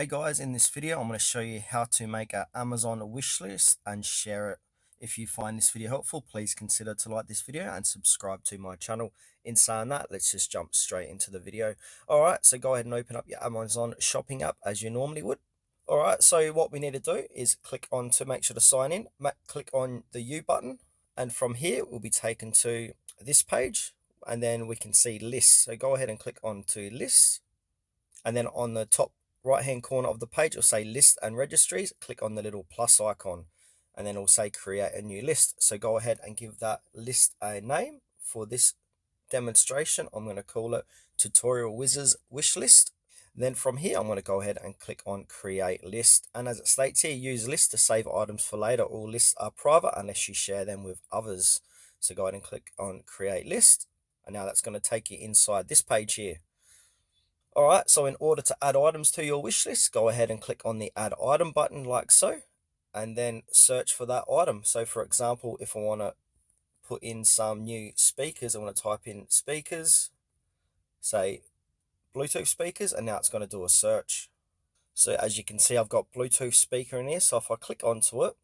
Hey guys, in this video I'm going to show you how to make an Amazon wish list and share it. If you find this video helpful, please consider to like this video and subscribe to my channel. In saying that, let's just jump straight into the video. Alright, so go ahead and open up your Amazon shopping app as you normally would. Alright, so what we need to do is click on to make sure to sign in, click on the U button, and from here we'll be taken to this page and then we can see lists. So go ahead and click on to lists, and then on the top right hand corner of the page it'll say list and registries. Click on the little plus icon and then it'll say create a new list. So go ahead and give that list a name. For this demonstration I'm going to call it Tutorial Wizards wish list. Then from here I'm going to go ahead and click on create list, and as it states here, use list to save items for later. All lists are private unless you share them with others. So go ahead and click on create list, and now that's going to take you inside this page here. Alright, so in order to add items to your wish list, go ahead and click on the add item button like so, and then search for that item. So for example, if I want to put in some new speakers, I want to type in speakers, say Bluetooth speakers, and now it's going to do a search. So as you can see, I've got Bluetooth speaker in here, so if I click onto it,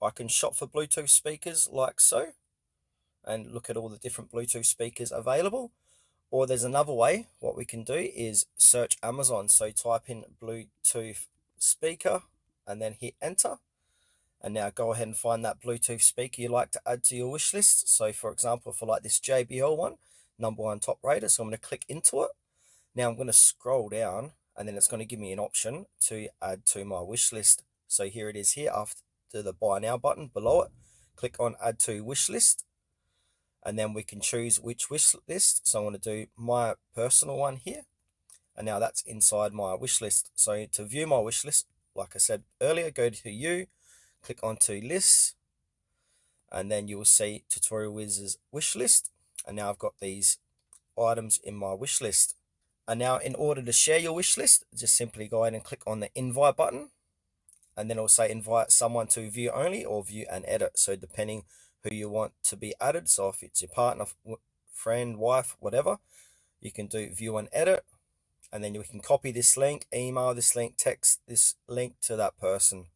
I can shop for Bluetooth speakers like so, and look at all the different Bluetooth speakers available. Or there's another way. What we can do is search Amazon. So type in Bluetooth speaker and then hit enter. And now go ahead and find that Bluetooth speaker you like to add to your wish list. So for example, for like this JBL one, #1 top rated. So I'm going to click into it. Now I'm going to scroll down and then it's going to give me an option to add to my wish list. So here it is here after the buy now button below it. Click on add to wish list, and then we can choose which wish list. So I want to do my personal one here, and now that's inside my wish list. So to view my wish list, like I said earlier, go to you, click onto lists, and then you will see Tutorial Wizards wish list, and now I've got these items in my wish list. And now in order to share your wish list, just simply go ahead and click on the invite button, and then it'll say invite someone to view only or view and edit. So depending who you want to be added, so if it's your partner, friend, wife, whatever, you can do view and edit, and then you can copy this link, email this link, text this link to that person.